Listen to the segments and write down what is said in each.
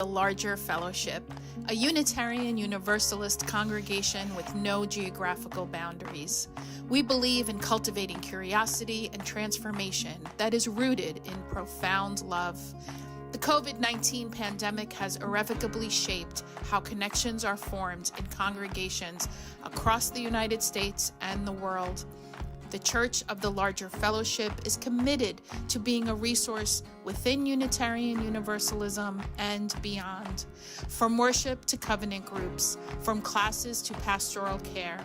the Larger Fellowship, a Unitarian Universalist congregation with no geographical boundaries. We believe in cultivating curiosity and transformation that is rooted in profound love. The COVID-19 pandemic has irrevocably shaped how connections are formed in congregations across the United States and the world. The Church of the Larger Fellowship is committed to being a resource within Unitarian Universalism and beyond. From worship to covenant groups, from classes to pastoral care,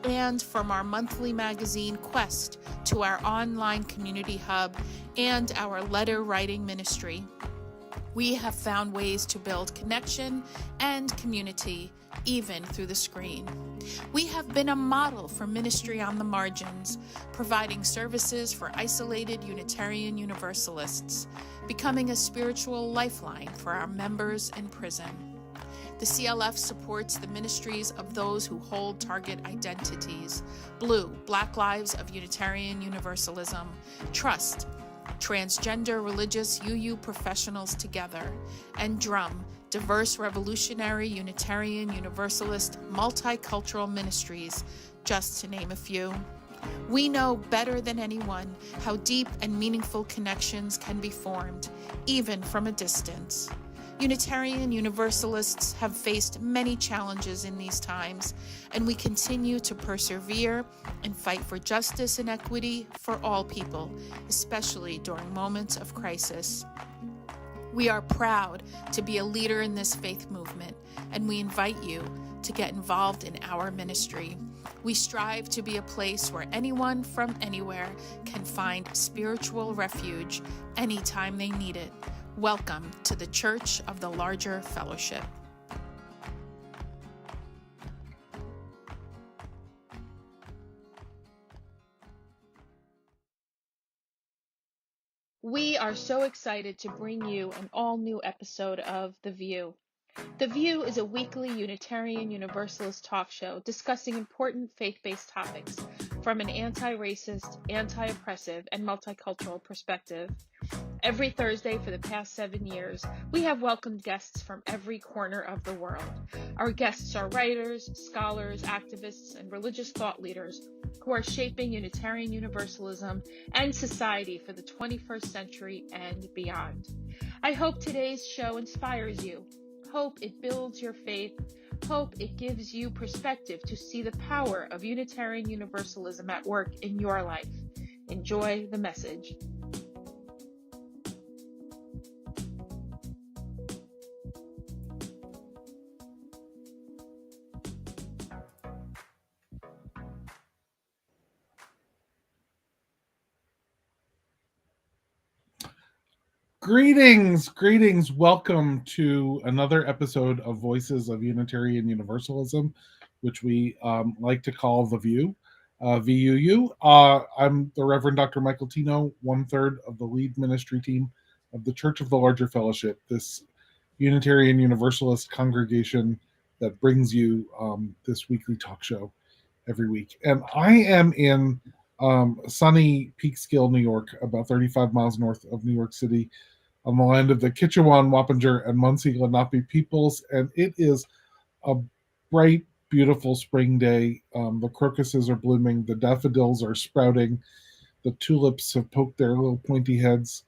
and from our monthly magazine Quest to our online community hub and our letter writing ministry, we have found ways to build connection and community even through the screen. We have been a model for ministry on the margins, providing services for isolated Unitarian Universalists, becoming a spiritual lifeline for our members in prison. The CLF supports the ministries of those who hold target identities: Blue, Black Lives of Unitarian Universalism; Trust, Transgender Religious UU Professionals Together; and Drum, Diverse Revolutionary Unitarian Universalist Multicultural Ministries, just to name a few. We know better than anyone how deep and meaningful connections can be formed, even from a distance. Unitarian Universalists have faced many challenges in these times, and we continue to persevere and fight for justice and equity for all people, especially during moments of crisis. We are proud to be a leader in this faith movement, and we invite you to get involved in our ministry. We strive to be a place where anyone from anywhere can find spiritual refuge anytime they need it. Welcome to the Church of the Larger Fellowship. We are so excited to bring you an all-new episode of The View. The View is a weekly Unitarian Universalist talk show discussing important faith-based topics from an anti-racist, anti-oppressive, and multicultural perspective. Every Thursday for the past 7 years, we have welcomed guests from every corner of the world. Our guests are writers, scholars, activists, and religious thought leaders who are shaping Unitarian Universalism and society for the 21st century and beyond. I hope today's show inspires you. Hope it builds your faith. Hope it gives you perspective to see the power of Unitarian Universalism at work in your life. Enjoy the message. Greetings. Welcome to another episode of Voices of Unitarian Universalism, which we like to call The View, VUU. I'm the Reverend Dr. Michael Tino, 1/3 of the lead ministry team of the Church of the Larger Fellowship, this Unitarian Universalist congregation that brings you this weekly talk show every week. And I am in sunny Peekskill, New York, about 35 miles north of New York City, on the land of the Kitchewan, Wappinger, and Munsee Lenape peoples, and it is a bright, beautiful spring day. The crocuses are blooming, the daffodils are sprouting, the tulips have poked their little pointy heads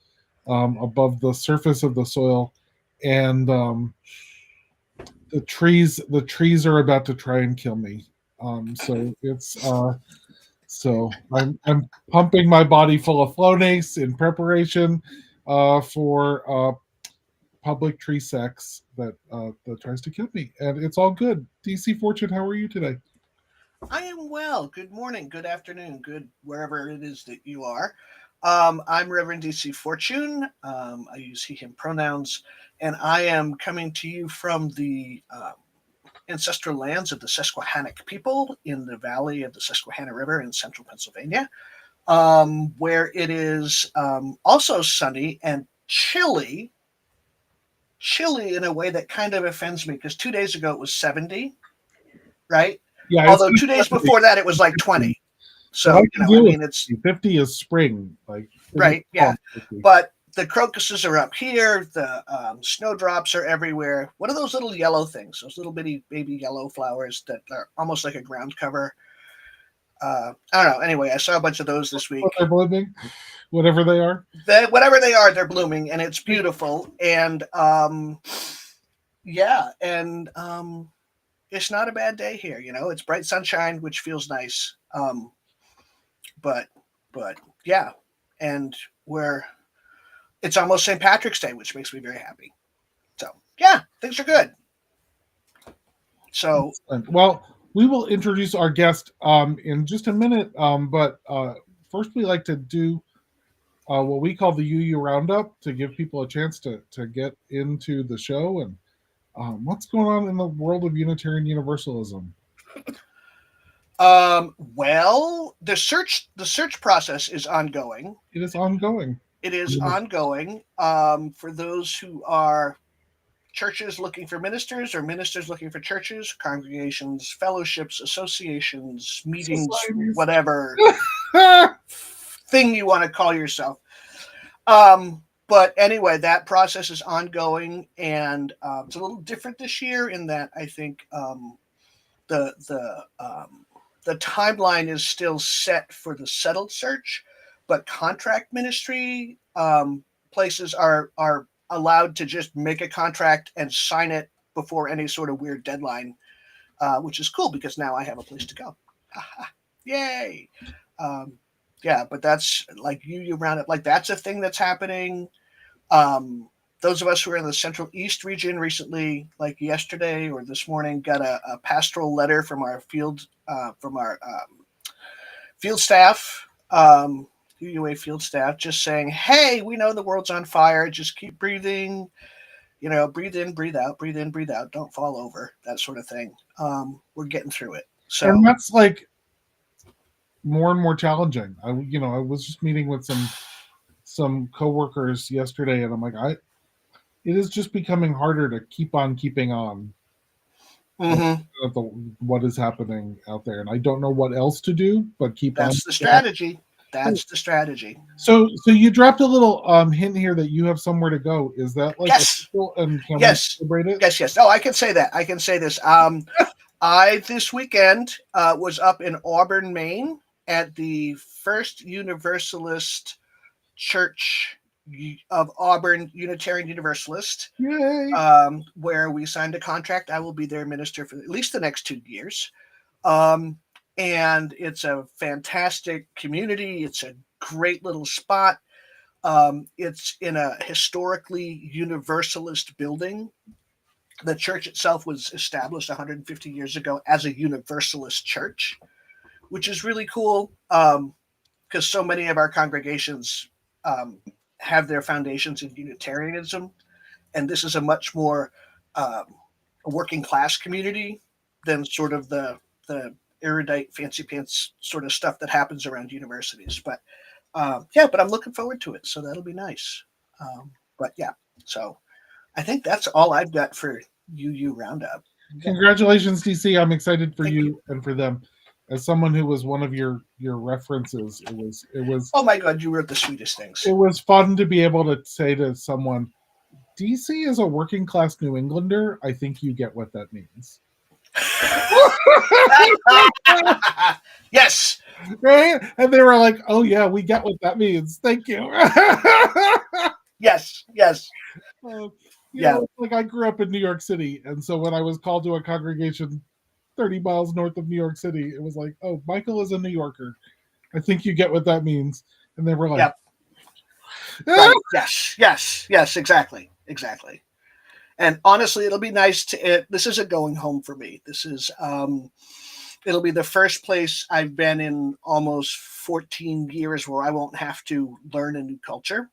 above the surface of the soil, and the trees are about to try and kill me. So I'm pumping my body full of Flonase in preparation for public tree sex that tries to kill me, and it's all good. DC Fortune, how are you today? I am well. Good morning, good afternoon, good wherever it is that you are. I'm Reverend DC Fortune. I use he, him pronouns, and I am coming to you from the ancestral lands of the Susquehannock people in the valley of the Susquehanna River in central Pennsylvania, where it is also sunny and chilly in a way that kind of offends me, because 2 days ago it was 70, right? Yeah. Although 2 days before that it was like 20. So, it's 50 is spring, like right, yeah. But the crocuses are up here. The snowdrops are everywhere. What are those little yellow things? Those little bitty baby yellow flowers that are almost like a ground cover. I don't know. Anyway, I saw a bunch of those this week. What they're blooming, whatever they are. Whatever they are, they're blooming, and it's beautiful. And yeah, and it's not a bad day here. You know, it's bright sunshine, which feels nice. But yeah, and it's almost St. Patrick's Day, which makes me very happy. So yeah, things are good. So well, we will introduce our guest in just a minute. But first, we like to do what we call the UU Roundup to give people a chance to get into the show and what's going on in the world of Unitarian Universalism. Well, the search process is ongoing. It is ongoing. It is ongoing. For those who are churches looking for ministers or ministers looking for churches, congregations, fellowships, associations, meetings, societies, whatever thing you want to call yourself. But anyway, that process is ongoing, and it's a little different this year in that I think the timeline is still set for the settled search, but contract ministry places are allowed to just make a contract and sign it before any sort of weird deadline, which is cool because now I have a place to go. Yay! Yeah, but that's like UU Roundup. Like that's a thing that's happening. Those of us who are in the Central East region recently, like yesterday or this morning, got a pastoral letter from our field staff, UUA field staff, just saying, "Hey, we know the world's on fire. Just keep breathing. You know, breathe in, breathe out, breathe in, breathe out. Don't fall over. That sort of thing. We're getting through it." So, and that's like more and more challenging. I was just meeting with some coworkers yesterday, and I'm like, it is just becoming harder to keep on keeping on. What is happening out there, and I don't know what else to do but keep on. That's the strategy. That's the strategy. So you dropped a little hint here that you have somewhere to go. Is that like yes? And can yes. we celebrate it? Yes. Oh, I can say that. I can say this. I this weekend was up in Auburn, Maine, at the First Universalist Church of Auburn, Unitarian Universalist, where we signed a contract. I will be their minister for at least the next 2 years. And it's a fantastic community. It's a great little spot. It's in a historically Universalist building. The church itself was established 150 years ago as a Universalist church, which is really cool because so many of our congregations have their foundations in Unitarianism, and this is a much more working class community than sort of the erudite fancy pants sort of stuff that happens around universities. But but I'm looking forward to it, so that'll be nice. But yeah, so I think that's all I've got for UU Roundup. Congratulations, DC. I'm excited for you and for them. As someone who was one of your references, it was. Oh my God, you wrote the sweetest things. It was fun to be able to say to someone, DC is a working class New Englander. I think you get what that means. Yes. Right? And they were like, "Oh yeah, we get what that means. Thank you." Yes. Yeah. Like I grew up in New York City, and so when I was called to a congregation 30 miles north of New York City, it was like, "Oh, Michael is a New Yorker. I think you get what that means." And they were like, "Yep, right. Yes, exactly." And honestly, it'll be nice to. This isn't going home for me. This is. It'll be the first place I've been in almost 14 years where I won't have to learn a new culture.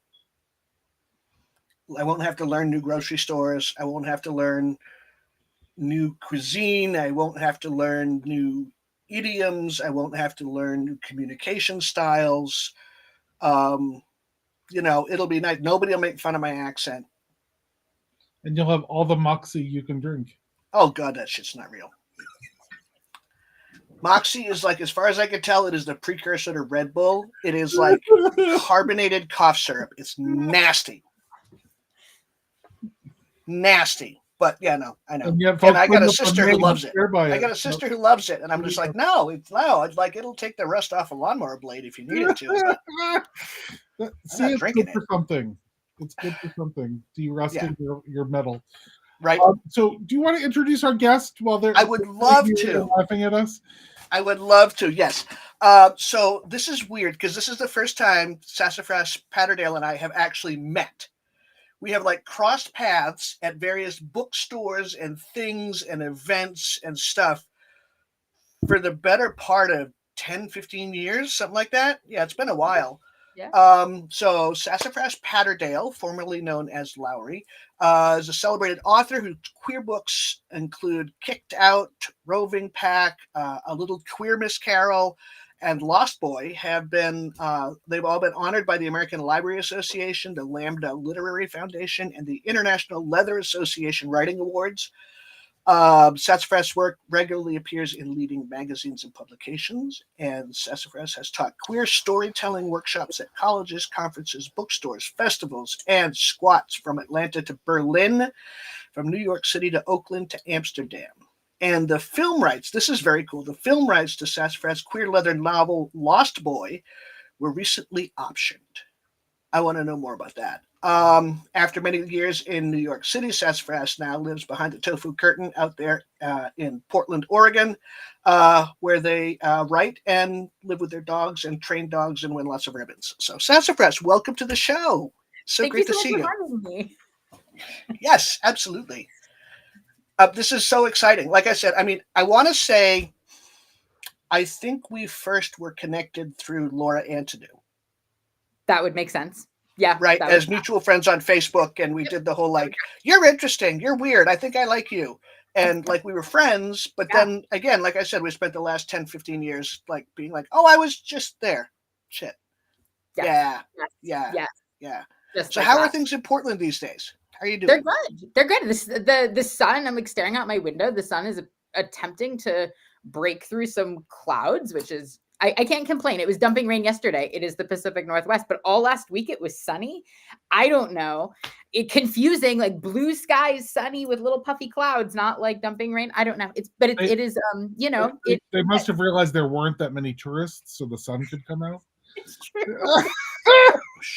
I won't have to learn new grocery stores. I won't have to learn new cuisine. I won't have to learn new idioms. I won't have to learn new communication styles. It'll be nice. Nobody will make fun of my accent. And you'll have all the moxie you can drink. Oh God, that shit's not real. Moxie is like, as far as I can tell, it is the precursor to Red Bull. It is like carbonated cough syrup. It's nasty. Nasty. But yeah, no, I know. And yet, And folks I got bring a up a sister who name loves it. swear by I it. got a sister who loves it. And I'm just like, no, it's like it'll take the rust off a lawnmower blade if you need it to. But See, I'm not it's drinking good for something. It's good for something. De-rusting your metal. Right. So, do you want to introduce our guest while they're I would love to. laughing at us? I would love to, yes. So this is weird because this is the first time Sassafras Patterdale and I have actually met. We have like crossed paths at various bookstores and things and events and stuff for the better part of 10, 15 years, something like that. Yeah, it's been a while. Yeah. So Sassafras Patterdale, formerly known as Lowry, is a celebrated author whose queer books include Kicked Out, Roving Pack, A Little Queer Miss Carol, and Lost Boy. They've all been honored by the American Library Association, the Lambda Literary Foundation, and the International Leather Association Writing Awards. Sassafras' work regularly appears in leading magazines and publications, and Sassafras has taught queer storytelling workshops at colleges, conferences, bookstores, festivals, and squats from Atlanta to Berlin, from New York City to Oakland to Amsterdam. And the film rights, this is very cool, the film rights to Sassafras' queer leather novel Lost Boy were recently optioned. I want to know more about that. After many years in New York City, Sassafras now lives behind the tofu curtain out there in Portland, Oregon, where they write and live with their dogs and train dogs and win lots of ribbons. So Sassafras, welcome to the show. Thank Great you to see you. For having me. Yes, absolutely. This is so exciting. Like I said, I mean, I want to say, I think we first were connected through Laura Antonou. That would make sense. Yeah. Right. As mutual friends on Facebook. And we did the whole like, you're interesting. You're weird. I think I like you. And like we were friends. But then again, like I said, we spent the last 10, 15 years like being like, oh, I was just there. Shit. Yes. Yeah. Just so like how that. are things in Portland these days? How are you doing? They're good. They're good. The sun, I'm like staring out my window. The sun is attempting to break through some clouds, which is I can't complain. It was dumping rain yesterday. It is the Pacific Northwest, but all last week it was sunny. I don't know. It confusing, like blue skies, sunny with little puffy clouds, not like dumping rain. I don't know. It is they must have realized there weren't that many tourists, so the sun could come out. It's true.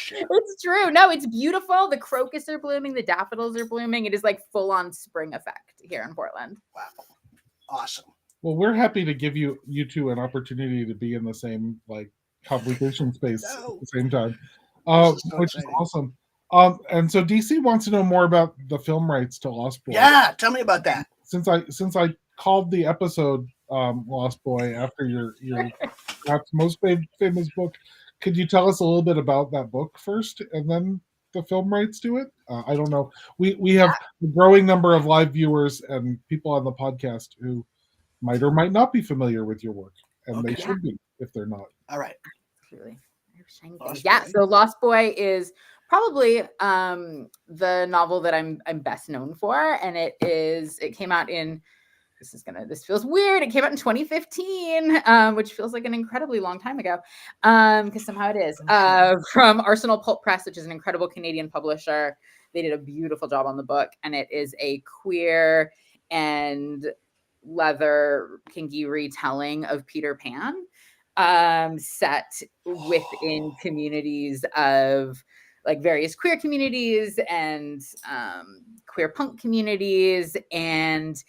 It's true. No, it's beautiful. The crocus are blooming, the daffodils are blooming. It is like full on spring effect here in Portland. Wow. Awesome. Well, we're happy to give you two an opportunity to be in the same like conversation space at the same time, which is awesome. And so DC wants to know more about the film rights to Lost Boy. Yeah, tell me about that. Since I called the episode Lost Boy after your perhaps most famous book, could you tell us a little bit about that book first, and then the film rights to it? I don't know. We have a growing number of live viewers and people on the podcast who might or might not be familiar with your work, and they should be if they're not. All right. Absolutely. So Lost Boy is probably the novel that I'm best known for, and it came out in this feels weird. It came out in 2015, which feels like an incredibly long time ago, because somehow it is. From Arsenal Pulp Press, which is an incredible Canadian publisher. They did a beautiful job on the book, and it is a queer and leather kinky retelling of Peter Pan, set within communities of like various queer communities and queer punk communities. And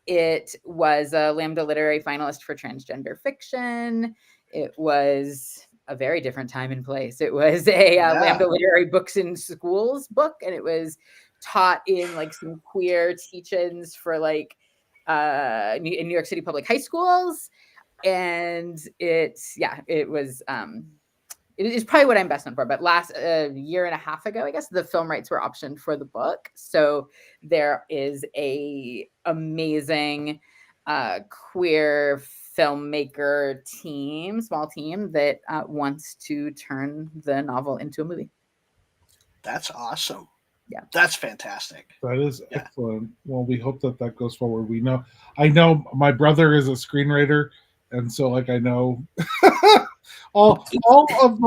it was a Lambda Literary finalist for transgender fiction. It was a very different time and place. It was a Lambda Literary Books in Schools book, and it was taught in like some queer teach-ins for like in New York City public high schools. And it is probably what I'm best known for. But last year and a half ago, I guess, the film rights were optioned for the book. So there is a amazing queer filmmaker small team that wants to turn the novel into a movie. That's awesome. Yeah, that's fantastic. That is excellent. Well, we hope that goes forward. I know my brother is a screenwriter, and so like I know all of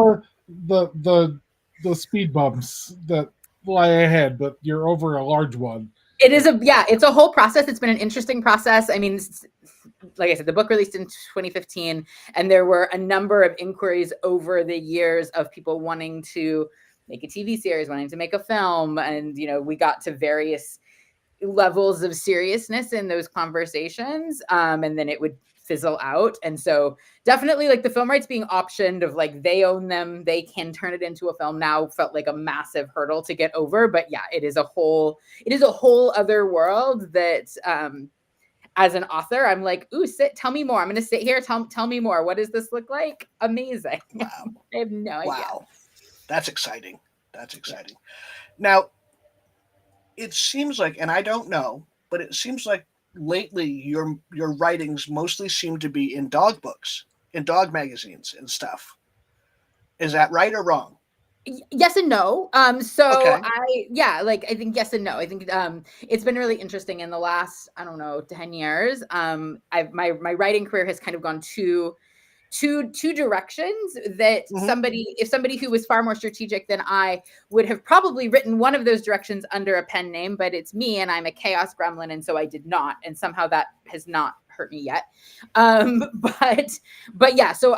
the speed bumps that lie ahead, but you're over a large one. It's a whole process. It's been an interesting process. I mean, like I said, the book released in 2015, and there were a number of inquiries over the years of people wanting to make a TV series, wanting to make a film, and we got to various levels of seriousness in those conversations, and then it would fizzle out. And so definitely like the film rights being optioned of like they own them, they can turn it into a film now felt like a massive hurdle to get over. But yeah, it is a whole other world that as an author, I'm like, ooh, tell me more. I'm gonna sit here, tell me more. What does this look like? Amazing. Wow. I have no idea. Wow. That's exciting. Now, it seems like, and I don't know, but it seems like lately your writings mostly seem to be in dog books, in dog magazines and stuff. Is that right or wrong? Yes and no. So Okay. I think yes and no. I think it's been really interesting in the last, I don't know, 10 years. My writing career has kind of gone two directions that if somebody who was far more strategic than I would have probably written one of those directions under a pen name, but it's me and I'm a chaos gremlin. And so I did not. And somehow that has not hurt me yet. But yeah, so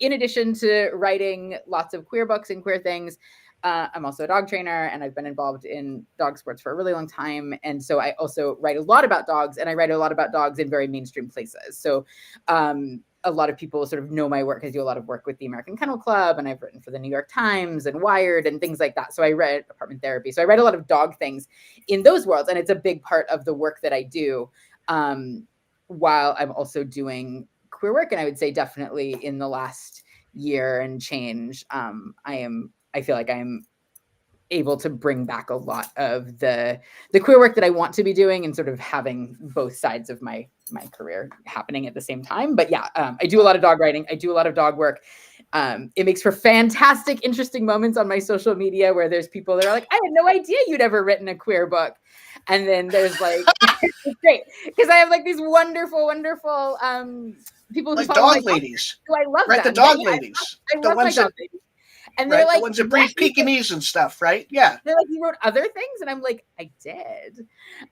in addition to writing lots of queer books and queer things, I'm also a dog trainer and I've been involved in dog sports for a really long time. And so I also write a lot about dogs, and I write a lot about dogs in very mainstream places. So a lot of people sort of know my work. I do a lot of work with the American Kennel Club, and I've written for the New York Times and Wired and things like that. So I read Apartment Therapy. So I write a lot of dog things in those worlds. And it's a big part of the work that I do while I'm also doing queer work. And I would say definitely in the last year and change, I feel like I'm able to bring back a lot of the queer work that I want to be doing and sort of having both sides of my career happening at the same time. But yeah, I do a lot of dog writing. I do a lot of dog work. It makes for fantastic, interesting moments on my social media where there's people that are like, I had no idea you'd ever written a queer book. And then there's like, it's great because I have like these wonderful, wonderful people who like follow dog ladies. who I love. Right, them. the dog Yeah, ladies. I love my dog ladies. And they're right, like, the ones that breed Pekingese and stuff, right? Yeah. They're like, you wrote other things? And I'm like, I did.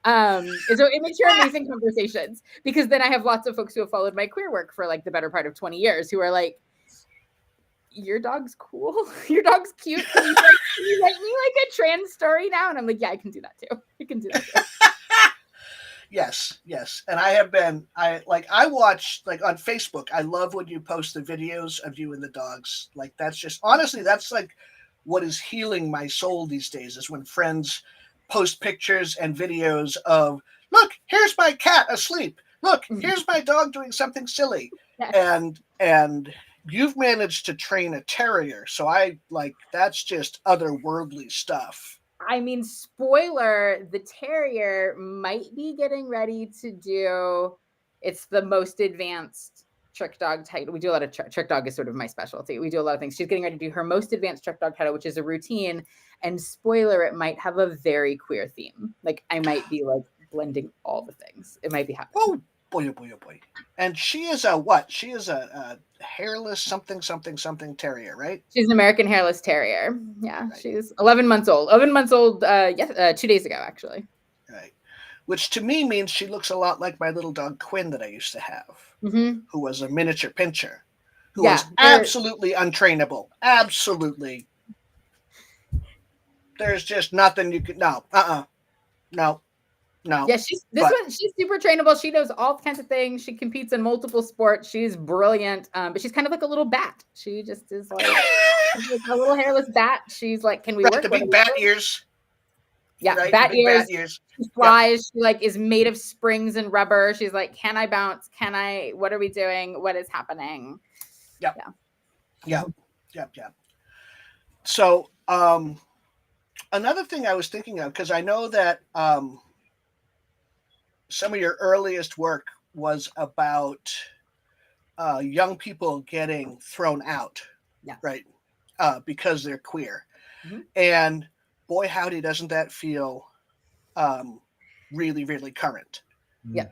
And so it makes for amazing conversations because then I have lots of folks who have followed my queer work for like the better part of 20 years who are like, your dog's cool. Your dog's cute. Can you write me like a trans story now? And I'm like, yeah, I can do that too. I can do that too. Yes. And I watch like on Facebook. I love when you post the videos of you and the dogs. Like that's just honestly, that's like what is healing my soul these days is when friends post pictures and videos of, look, here's my cat asleep. Look, here's my dog doing something silly. Yes. And you've managed to train a terrier. So that's just otherworldly stuff. I mean, spoiler, the terrier might be getting ready to do, it's the most advanced trick dog title. We do a lot of trick dog is sort of my specialty. We do a lot of things. She's getting ready to do her most advanced trick dog title, which is a routine. And spoiler, it might have a very queer theme. Like I might be like blending all the things. It might be happening. Oh boy. And she is a what? She is a hairless something terrier, right? She's an American hairless terrier. Yeah, right. She's 11 months old. 11 months old, 2 days ago, actually. Right. Which to me means she looks a lot like my little dog Quinn that I used to have, who was a miniature pinscher, who was absolutely untrainable. Absolutely. There's just nothing you could, no. Yeah, she's super trainable. She knows all kinds of things. She competes in multiple sports. She's brilliant, but she's kind of like a little bat. She just is like a little hairless bat. She's like, can we work? The big bat ears. Yeah, right? bat ears. She flies. She like is made of springs and rubber. She's like, can I bounce? Can I? What are we doing? What is happening? Yep. So, another thing I was thinking of, because I know that some of your earliest work was about young people getting thrown out, right? Because they're queer. And boy, howdy, doesn't that feel really, really current? Yeah.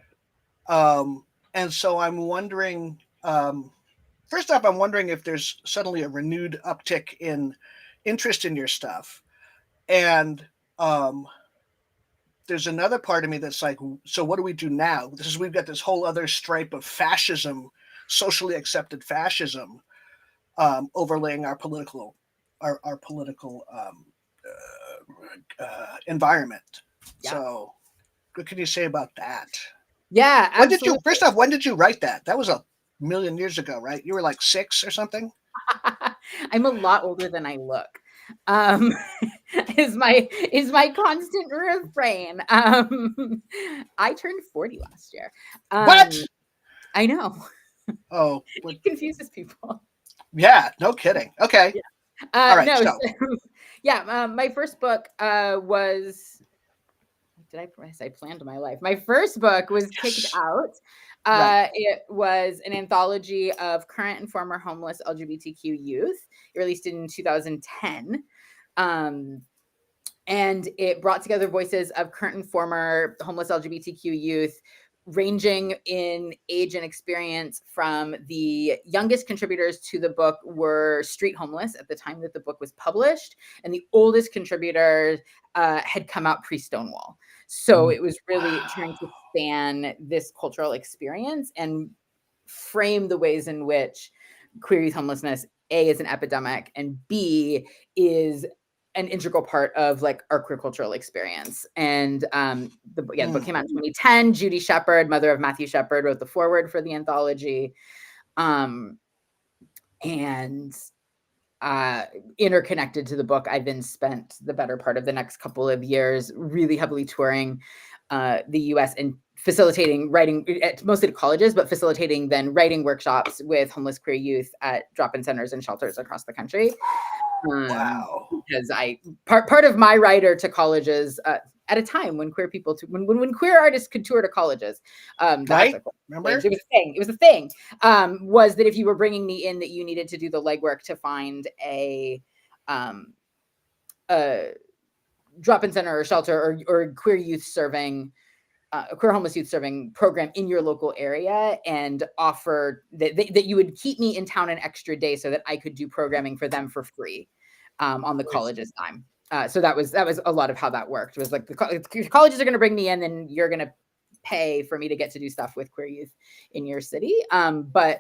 And so I'm wondering, first off, I'm wondering if there's suddenly a renewed uptick in interest in your stuff. And there's another part of me that's like, so what do we do now? We've got this whole other stripe of fascism, socially accepted fascism, overlaying our political environment. Yeah. So what can you say about that? Yeah, absolutely. First off, when did you write that? That was a million years ago, right? You were like 6 or something. I'm a lot older than I look. Is my constant refrain. I turned 40 last year. What? I know. Oh, it confuses people. Yeah, no kidding. Okay. Yeah. All right. No, so. Yeah, my first book was. Did I planned my life? My first book was Kicked Out. Right. It was an anthology of current and former homeless LGBTQ youth. It released in 2010. And it brought together voices of current and former homeless LGBTQ youth, ranging in age and experience. From the youngest contributors to the book were street homeless at the time that the book was published, and the oldest contributors had come out pre-Stonewall. So it was really trying to span this cultural experience and frame the ways in which queer youth homelessness, A, is an epidemic, and B, is an integral part of like our queer cultural experience. And the book came out in 2010. Judy Shepard, mother of Matthew Shepard, wrote the foreword for the anthology. And interconnected to the book, I then spent the better part of the next couple of years really heavily touring the US and facilitating writing, mostly to colleges, but facilitating then writing workshops with homeless queer youth at drop-in centers and shelters across the country. Wow. Because part of my writer to colleges at a time when queer people when queer artists could tour to colleges, right? Remember? It was a thing. Was that if you were bringing me in, that you needed to do the legwork to find a drop-in center or shelter or queer youth serving. Queer homeless youth serving program in your local area, and offer that you would keep me in town an extra day so that I could do programming for them for free on the college's time. So that was a lot of how that worked. It was like the colleges are going to bring me in, and you're going to pay for me to get to do stuff with queer youth in your city. But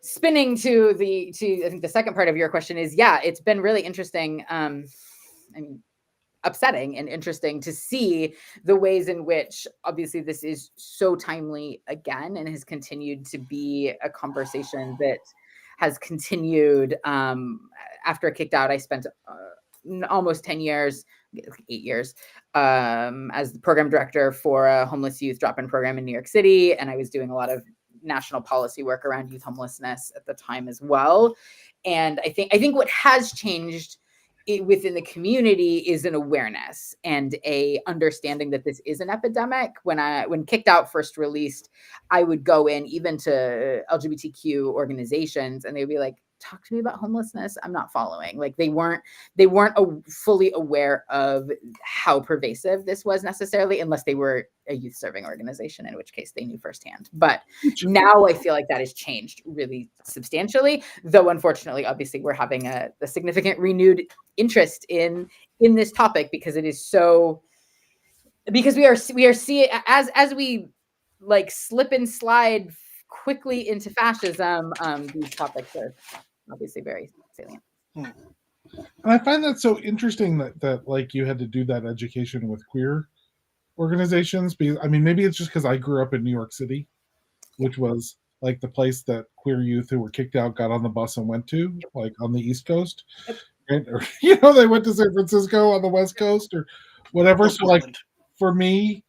spinning to I think the second part of your question is, yeah, it's been really interesting. Upsetting and interesting to see the ways in which obviously this is so timely again and has continued to be a conversation that has continued after Kicked Out. I spent almost 10 years, 8 years as the program director for a homeless youth drop-in program in New York City, and I was doing a lot of national policy work around youth homelessness at the time as well. And I think what has changed within the community is an awareness and a understanding that this is an epidemic. When Kicked Out first released, I would go in even to LGBTQ organizations, and they'd be like, talk to me about homelessness. I'm not following. Like they weren't fully aware of how pervasive this was necessarily, unless they were a youth serving organization, in which case they knew firsthand. But now I feel like that has changed really substantially, though unfortunately, obviously, we're having a significant renewed interest in this topic because it is so, because we are seeing as we like slip and slide quickly into fascism, these topics are obviously very salient. And I find that so interesting that like you had to do that education with queer organizations. Because I mean, maybe it's just because I grew up in New York City, which was like the place that queer youth who were kicked out got on the bus and went to, like on the East Coast, and, or they went to San Francisco on the West Coast or whatever. So like for me,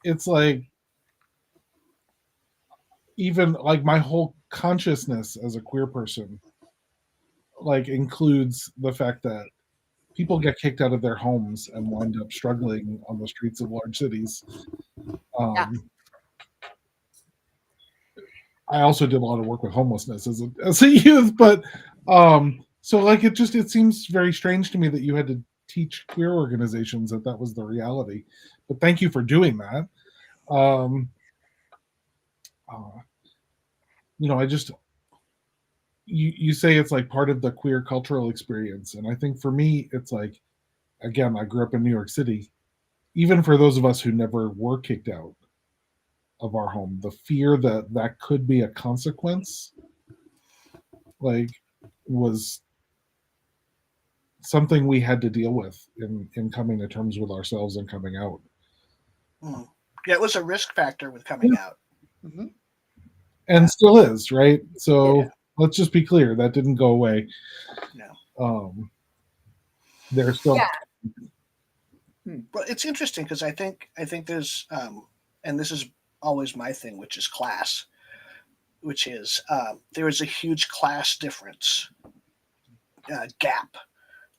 it's like even like my whole consciousness as a queer person like includes the fact that people get kicked out of their homes and wind up struggling on the streets of large cities. I also did a lot of work with homelessness as a youth, but so like it seems very strange to me that you had to teach queer organizations that was the reality. But thank you for doing that. I just you say it's like part of the queer cultural experience, and I think for me it's like, again, I grew up in New York City. Even for those of us who never were kicked out of our home, the fear that that could be a consequence, like, was something we had to deal with in coming to terms with ourselves and coming out. Yeah, it was a risk factor with coming out. Mm-hmm. And still is, right? So Yeah. let's just be clear, that didn't go away. No. There's still Well, it's interesting because I think there's and this is always my thing, which is class, which is there is a huge class difference gap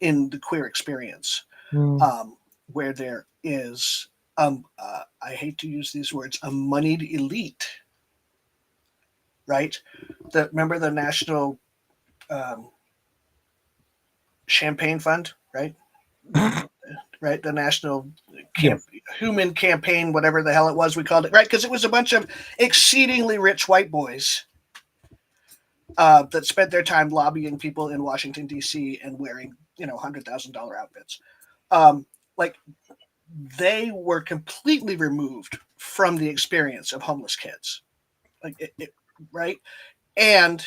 in the queer experience, where there is I hate to use these words, a moneyed elite, right? Remember the National Champagne Fund, right? Right, the National Human Campaign, whatever the hell it was we called it, right? Because it was a bunch of exceedingly rich white boys that spent their time lobbying people in Washington, D.C. and wearing, $100,000 outfits. Like, they were completely removed from the experience of homeless kids. Like, right? And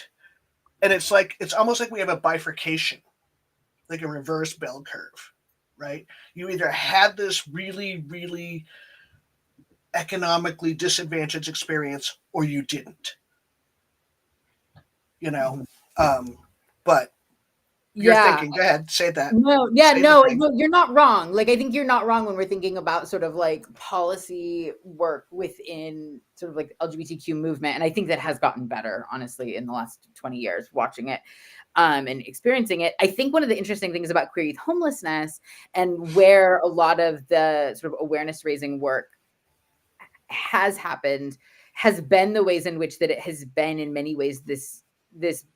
it's like, it's almost like we have a bifurcation, like a reverse bell curve, right? You either had this really, really economically disadvantaged experience or you didn't, but you're thinking, go ahead, say that. No, you're not wrong. Like, I think you're not wrong when we're thinking about sort of like policy work within sort of like LGBTQ movement. And I think that has gotten better, honestly, in the last 20 years, watching it and experiencing it. I think one of the interesting things about queer youth homelessness and where a lot of the sort of awareness raising work has happened has been the ways in which that it has been in many ways this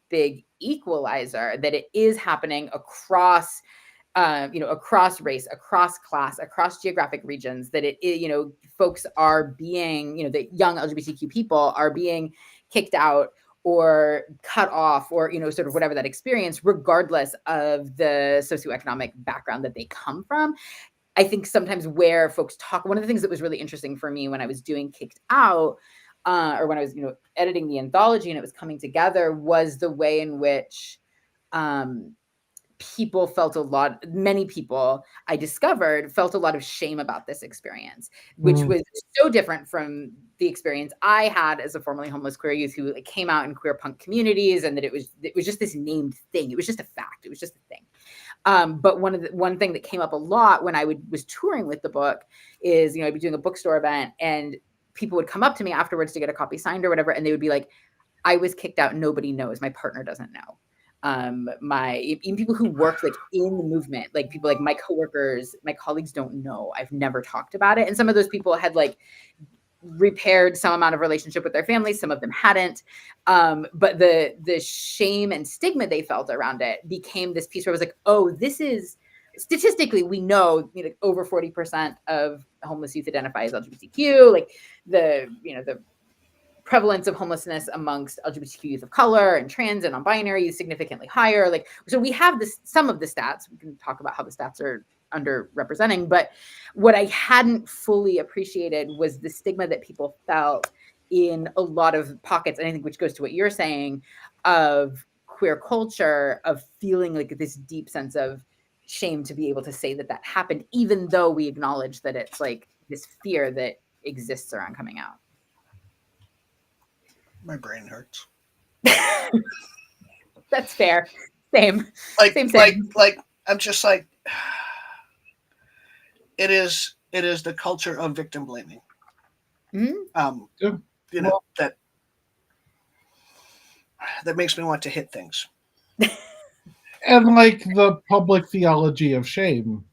big equalizer, that it is happening across across race, across class, across geographic regions, that folks are being, that young LGBTQ people are being kicked out or cut off or, sort of whatever that experience, regardless of the socioeconomic background that they come from. I think sometimes where folks talk, one of the things that was really interesting for me when I was doing Kicked Out, or when I was, editing the anthology and it was coming together, was the way in which people felt many people I discovered felt a lot of shame about this experience, which was so different from the experience I had as a formerly homeless queer youth who came out in queer punk communities, and that it was just this named thing. It was just a fact. It was just a thing. But one thing that came up a lot when I was touring with the book is, I'd be doing a bookstore event and people would come up to me afterwards to get a copy signed or whatever. And they would be like, I was kicked out. Nobody knows. My partner doesn't know. Even people who work in the movement, like people like my coworkers, my colleagues don't know. I've never talked about it. And some of those people had repaired some amount of relationship with their families. Some of them hadn't. But the shame and stigma they felt around it became this piece where I was like, oh, this is statistically, we know, over 40% of homeless youth identify as LGBTQ, the prevalence of homelessness amongst LGBTQ youth of color and trans and non-binary is significantly higher. So we have some of the stats. We can talk about how the stats are underrepresenting, but what I hadn't fully appreciated was the stigma that people felt in a lot of pockets, and I think which goes to what you're saying, of queer culture, of feeling this deep sense of shame to be able to say that happened, even though we acknowledge that it's this fear that exists around coming out. My brain hurts. That's fair. Same. Same. I'm just it is the culture of victim blaming. That makes me want to hit things. And the public theology of shame,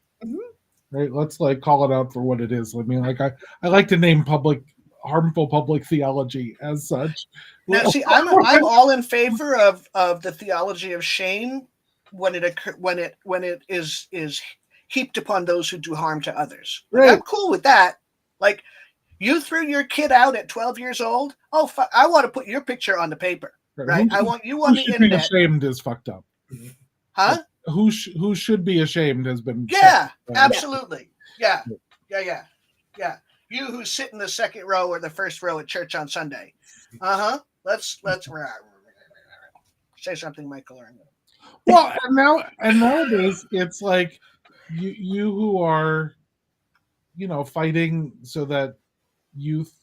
right? Let's call it out for what it is. I mean, I like to name harmful public theology as such. Now, see, I'm all in favor of the theology of shame when it is heaped upon those who do harm to others. Right. I'm cool with that. You threw your kid out at 12 years old. Oh, I want to put your picture on the paper, right? I want you on the should be internet. ashamed is fucked up. Huh? Who should be ashamed has been. Yeah, absolutely. Yeah. You who sit in the second row or the first row at church on Sunday. Let's say something, Michael. Well, and nowadays it's like you who are, fighting so that youth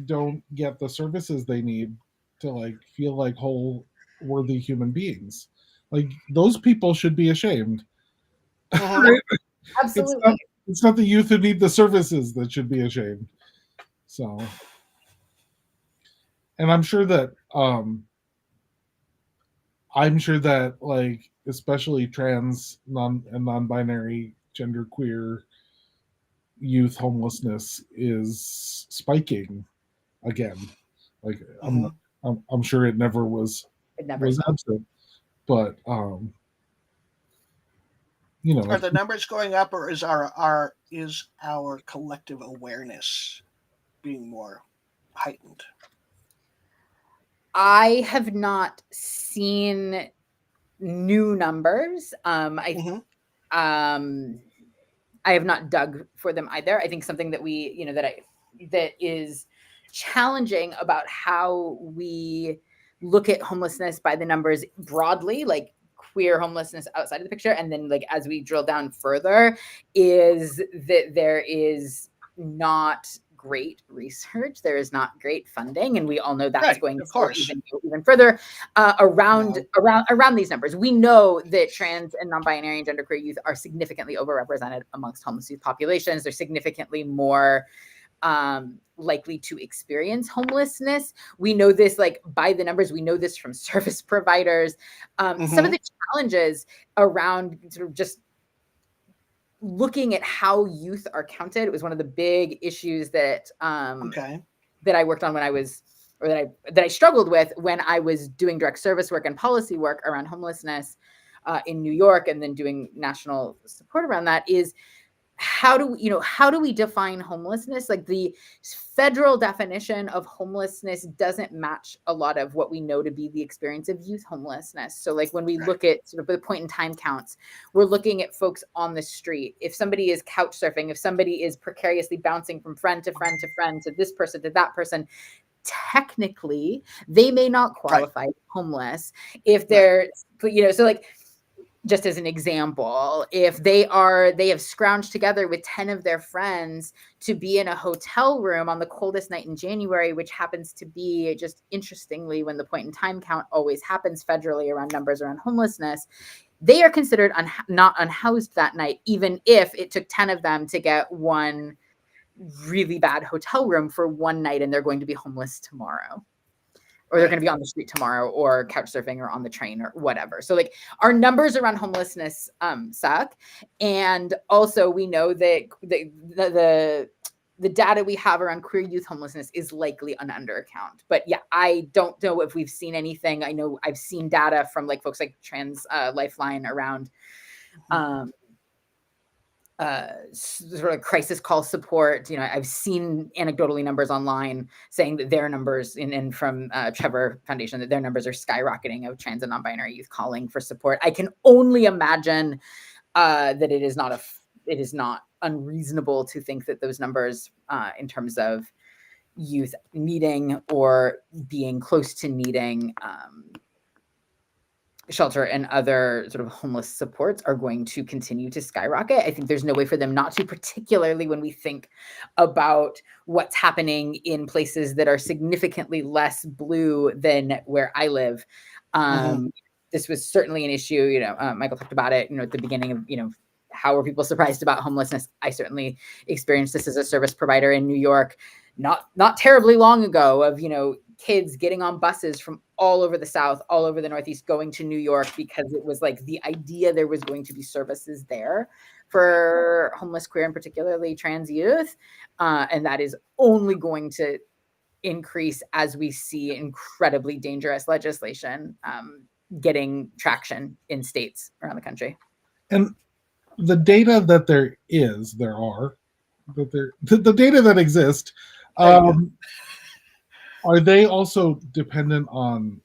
don't get the services they need to like feel like whole, worthy human beings. Like those people should be ashamed. Right? Absolutely. It's not the youth who need the services that should be ashamed. So, and I'm sure that like especially trans, non-binary, genderqueer youth homelessness is spiking again. Like I'm sure it never was absent, but are the numbers going up, or is our collective awareness being more heightened? I have not seen new numbers. I have not dug for them either. I think something that that is challenging about how we look at homelessness by the numbers broadly, like queer homelessness outside of the picture, and then like as we drill down further, is that there is not great research, there is not great funding, and we all know that's going to go even further around these numbers. We know that trans and non-binary and genderqueer youth are significantly overrepresented amongst homeless youth populations. They're significantly more likely to experience homelessness. We know this like by the numbers. We know this from service providers. Some of the challenges around sort of just looking at how youth are counted, it was one of the big issues that that I worked on when I was, or that I struggled with when I was doing direct service work and policy work around homelessness in New York, and then doing national support around that, is how do we define homelessness? Like the federal definition of homelessness doesn't match a lot of what we know to be the experience of youth homelessness. So like when we look at sort of the point in time counts, we're looking at folks on the street. If somebody is couch surfing, if somebody is precariously bouncing from friend to friend to friend, to this person to that person, technically they may not qualify as homeless if they're, so like, just as an example, if they have scrounged together with 10 of their friends to be in a hotel room on the coldest night in January, which happens to be, just interestingly, when the point in time count always happens federally around numbers around homelessness, they are considered not unhoused that night, even if it took 10 of them to get one really bad hotel room for one night, and they're going to be homeless tomorrow. Or they're going to be on the street tomorrow, or couch surfing, or on the train, or whatever. So like our numbers around homelessness suck. And also we know that the data we have around queer youth homelessness is likely an undercount. But yeah, I don't know if we've seen anything. I know I've seen data from like folks like Trans Lifeline around sort of crisis call support. I've seen anecdotally numbers online saying that their numbers, and from Trevor Foundation, that their numbers are skyrocketing of trans and non-binary youth calling for support. I can only imagine that it is not unreasonable to think that those numbers in terms of youth needing or being close to needing shelter and other sort of homeless supports are going to continue to skyrocket. I think there's no way for them not to, particularly when we think about what's happening in places that are significantly less blue than where I live. This was certainly an issue. Michael talked about it, at the beginning of, how are people surprised about homelessness? I certainly experienced this as a service provider in New York, not terribly long ago, of, kids getting on buses from all over the South, all over the Northeast, going to New York because it was like the idea there was going to be services there for homeless, queer, and particularly trans youth. And that is only going to increase as we see incredibly dangerous legislation getting traction in states around the country. And the data that the data that exists Are they also dependent on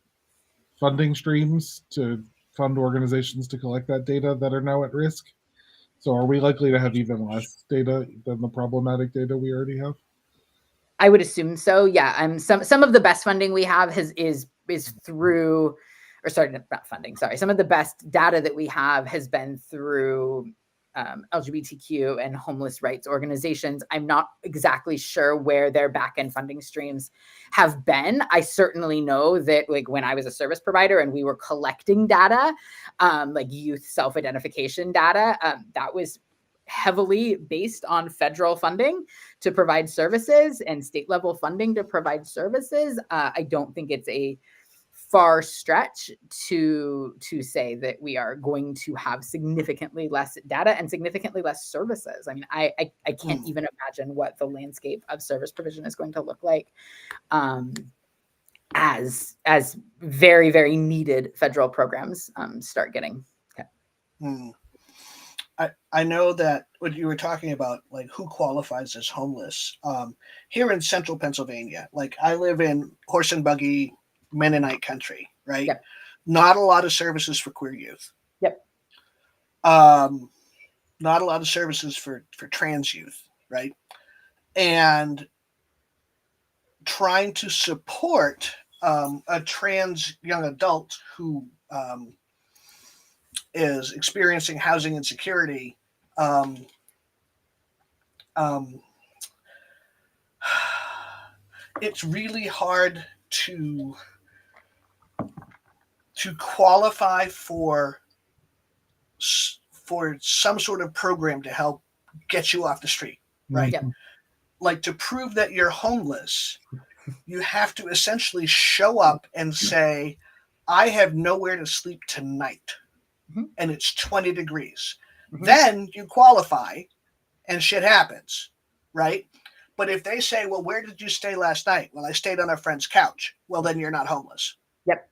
funding streams to fund organizations to collect that data that are now at risk? So are we likely to have even less data than the problematic data we already have? I would assume so. Yeah. Some of the best funding we have is through, or sorry, not funding. Sorry, some of the best data that we have has been through LGBTQ and homeless rights organizations. I'm not exactly sure where their back-end funding streams have been. I certainly know that, like, when I was a service provider and we were collecting data, like youth self-identification data, that was heavily based on federal funding to provide services and state level funding to provide services. I don't think it's a far stretch to say that we are going to have significantly less data and significantly less services. I mean, I can't even imagine what the landscape of service provision is going to look like as very, very needed federal programs start getting cut. I know that what you were talking about, like who qualifies as homeless, here in central Pennsylvania, like I live in horse and buggy Mennonite country, right? Yep. Not a lot of services for queer youth. Yep. Not a lot of services for trans youth, right? And trying to support a trans young adult who is experiencing housing insecurity, it's really hard to qualify for some sort of program to help get you off the street, right? Yep. Like, to prove that you're homeless, you have to essentially show up and say, I have nowhere to sleep tonight, and it's 20 degrees. Then you qualify and shit happens, right? But if they say, well, where did you stay last night? Well, I stayed on a friend's couch. Well, then you're not homeless. Yep.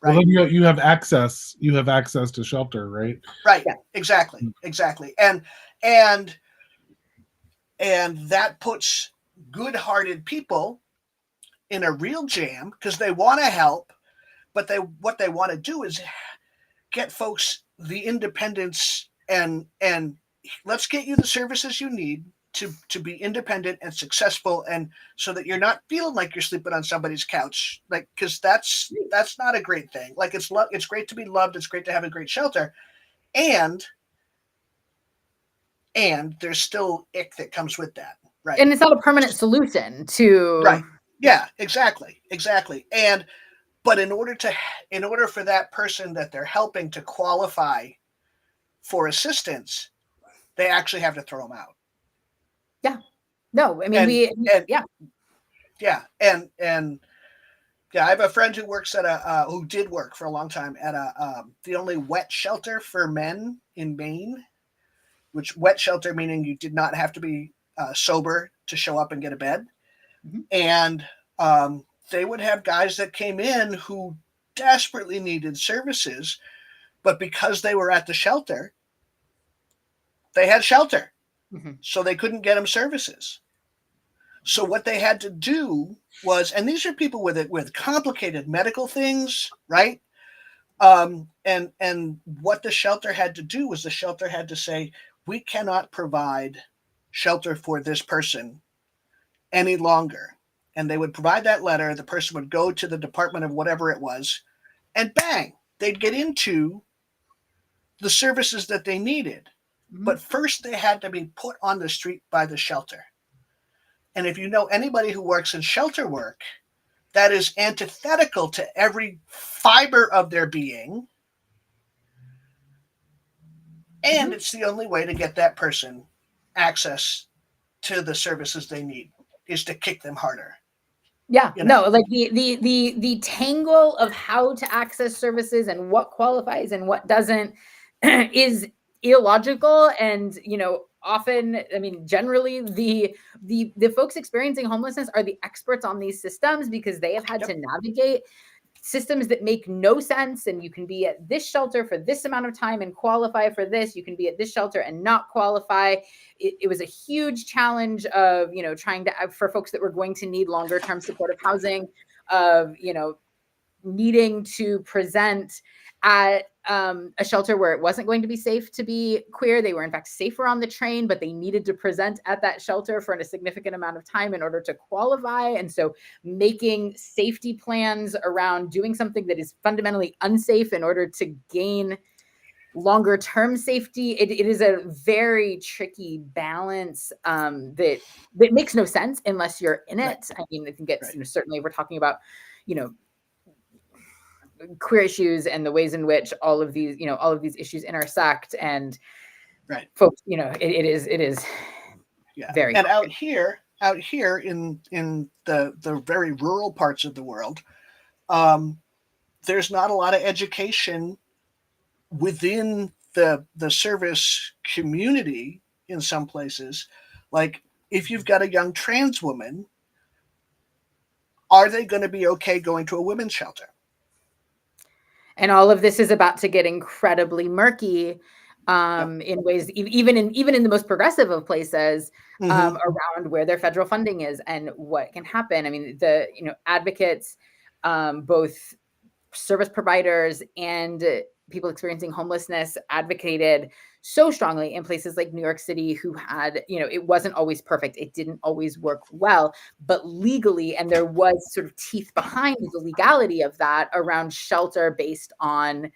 Right? Well, then you have access. You have access to shelter, right? Right. Yeah. Exactly. And that puts good-hearted people in a real jam because they want to help, but what they want to do is get folks the independence and let's get you the services you need to be independent and successful, and so that you're not feeling like you're sleeping on somebody's couch, like, because that's not a great thing. Like, it's great to be loved, it's great to have a great shelter, and there's still ick that comes with that, right? And it's not a permanent solution to right. Yeah, exactly. And but in order for that person that they're helping to qualify for assistance, they actually have to throw them out. Yeah. No, I mean, yeah. And I have a friend who works at who did work for a long time at the only wet shelter for men in Maine, which wet shelter meaning you did not have to be sober to show up and get a bed. And they would have guys that came in who desperately needed services, but because they were at the shelter, they had shelter. So they couldn't get them services. So what they had to do was, and these are people with complicated medical things, right? And what the shelter had to do was the shelter had to say, we cannot provide shelter for this person any longer. And they would provide that letter. The person would go to the department of whatever it was, and bang, they'd get into the services that they needed. But first they had to be put on the street by the shelter. And if you know anybody who works in shelter work, that is antithetical to every fiber of their being. And it's the only way to get that person access to the services they need, is to kick them harder. Yeah, no, like the tangle of how to access services and what qualifies and what doesn't is illogical. And, often, I mean, generally the folks experiencing homelessness are the experts on these systems because they have had to navigate systems that make no sense, and you can be at this shelter for this amount of time and qualify for this. You can be at this shelter and not qualify. It was a huge challenge of, trying to, for folks that were going to need longer term supportive housing, of, needing to present at a shelter where it wasn't going to be safe to be queer. They were in fact safer on the train, but they needed to present at that shelter for a significant amount of time in order to qualify. And so making safety plans around doing something that is fundamentally unsafe in order to gain longer term safety, it is a very tricky balance that makes no sense unless you're in it. I mean, I think it's certainly, we're talking about queer issues and the ways in which all of these issues intersect, and folks, it is very. And out here in the very rural parts of the world, there's not a lot of education within the service community in some places. Like, if you've got a young trans woman, are they going to be okay going to a women's shelter? And all of this is about to get incredibly murky in ways, even in the most progressive of places, around where their federal funding is and what can happen. I mean, the advocates, both service providers and people experiencing homelessness, advocated so strongly in places like New York City, who had, it wasn't always perfect. It didn't always work well, but legally, and there was sort of teeth behind the legality of that around shelter based on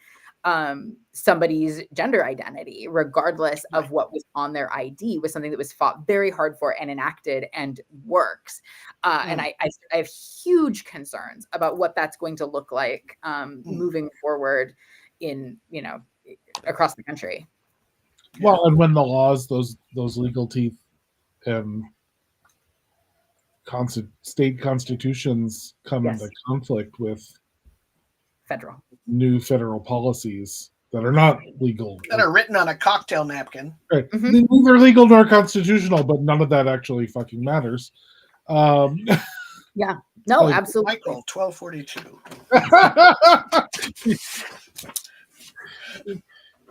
somebody's gender identity, regardless of what was on their ID, was something that was fought very hard for and enacted and works. And I have huge concerns about what that's going to look like moving forward in, across the country. Well, and when the laws, those legal teeth and state constitutions come into conflict with new federal policies that are not legal, that are written on a cocktail napkin. Right. Neither legal nor constitutional, but none of that actually fucking matters. Yeah. No, absolutely. Michael, 1242.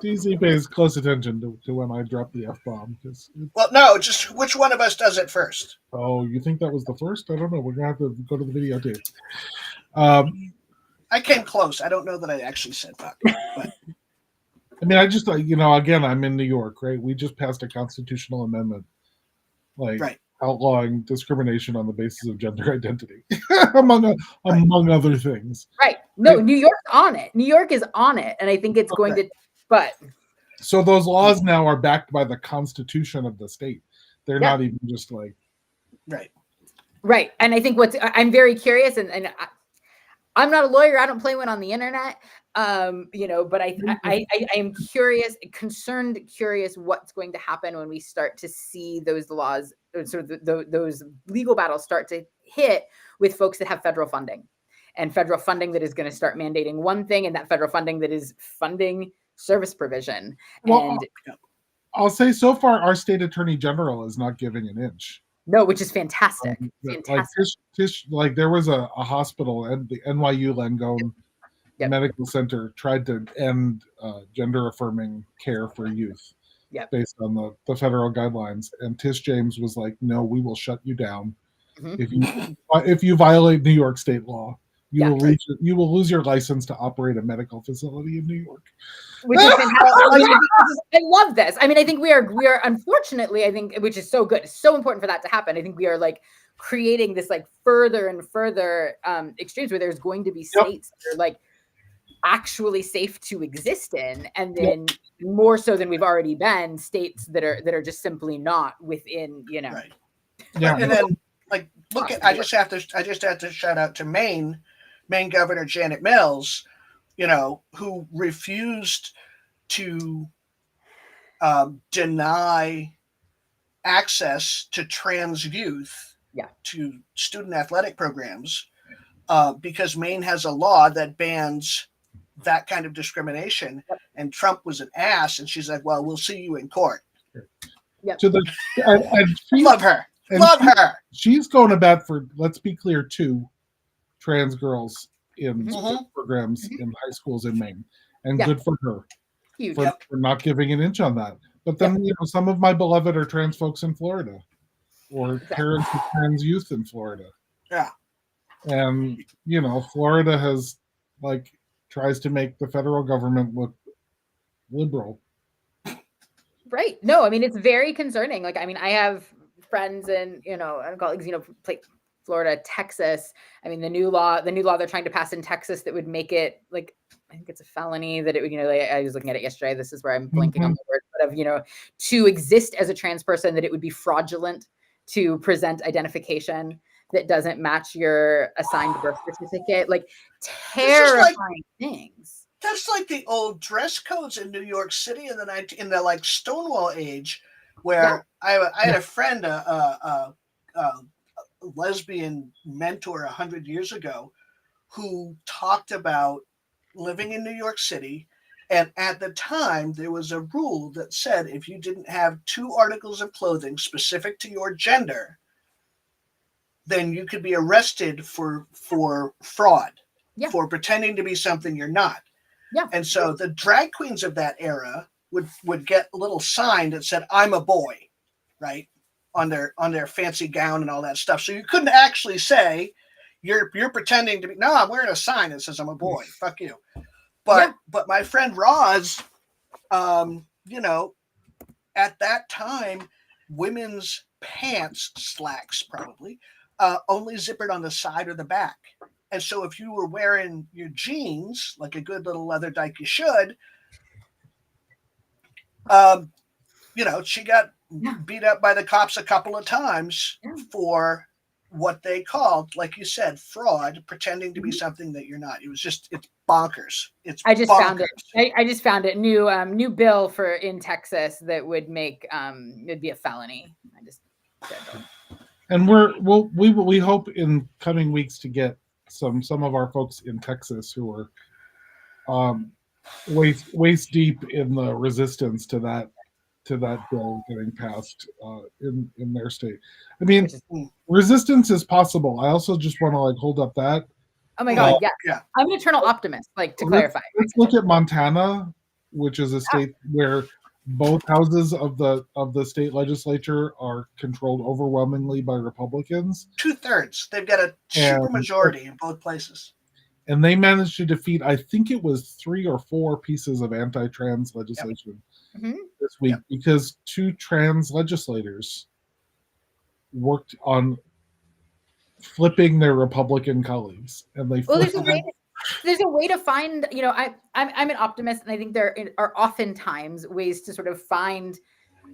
DC pays close attention to when I drop the F-bomb. Well, no, just which one of us does it first? Oh, you think that was the first? I don't know. We're going to have to go to the videotape. I came close. I don't know that I actually said fuck. But I mean, I just, again, I'm in New York, right? We just passed a constitutional amendment, outlawing discrimination on the basis of gender identity, among other things. Right. No, New York's on it. New York is on it. And I think it's going to, but. So those laws now are backed by the constitution of the state. They're not even just like. Right. And I think I'm very curious, and I'm not a lawyer. I don't play one on the internet. But I am curious what's going to happen when we start to see those laws, sort of those legal battles start to hit with folks that have federal funding, and federal funding that is going to start mandating one thing, and that federal funding that is funding service provision. Well, and I'll say so far, our state attorney general is not giving an inch. No, which is fantastic. Like there was a hospital, and the NYU Langone Medical Center tried to end gender affirming care for youth based on the federal guidelines. And Tish James was like, no, we will shut you down. If you violate New York state law, you will lose your license to operate a medical facility in New York. Which is fantastic. I love this. I mean, I think we are unfortunately, I think, which is so good, it's so important for that to happen. I think we are like creating this like further and further extremes where there's going to be states that are like actually safe to exist in, and then more so than we've already been, states that are just simply not within, And then like look at I just have to shout out to Maine Governor Janet Mills, who refused to deny access to trans youth to student athletic programs because Maine has a law that bans that kind of discrimination. And Trump was an ass, and she's like, well, we'll see you in court. Love her. She's going to bat for, let's be clear, 2 trans girls in sports programs in high schools in Maine, and Yeah. good for her Huge. for not giving an inch on that. But then, some of my beloved are trans folks in Florida, or parents of trans youth in Florida. Yeah. And, Florida has, tries to make the federal government look liberal. Right. No, I mean, it's very concerning. I have friends and, colleagues, Florida, Texas. I mean, the new law they're trying to pass in Texas that would make it I think it's a felony that it would, I was looking at it yesterday. This is where I'm blanking on the word, but of, to exist as a trans person, that it would be fraudulent to present identification that doesn't match your assigned birth certificate. Terrifying things. That's like the old dress codes in New York City in the Stonewall age, where I had a friend, a lesbian mentor 100 years ago, who talked about living in New York City, and at the time there was a rule that said if you didn't have 2 articles of clothing specific to your gender, then you could be arrested for fraud, for pretending to be something you're not. Yeah. And so the drag queens of that era would get a little sign that said, "I'm a boy," right? On their fancy gown and all that stuff. So you couldn't actually say you're pretending to be, no, I'm wearing a sign that says I'm a boy. Fuck you. But my friend Roz, at that time, women's pants, slacks probably, only zippered on the side or the back. And so if you were wearing your jeans, like a good little leather dyke you should, she got beat up by the cops a couple of times for what they called, like you said, fraud, pretending to be something that you're not. It's bonkers. I just found it. I just found it. New bill in Texas that would make it'd be a felony. I just said that. And we hope in coming weeks to get some of our folks in Texas who are waist deep in the resistance to that bill getting passed in their state. I mean, resistance is possible. I also just want to hold up that. Oh my God, yeah. I'm an eternal optimist, to clarify. Let's look at Montana, which is a state where both houses of the state legislature are controlled overwhelmingly by Republicans. 2/3. They've got a super majority in both places. And they managed to defeat, I think it was 3 or 4 pieces of anti-trans legislation this week because 2 trans legislators worked on flipping their Republican colleagues, and they there's a way to find, I'm an optimist, and I think there are oftentimes ways to sort of find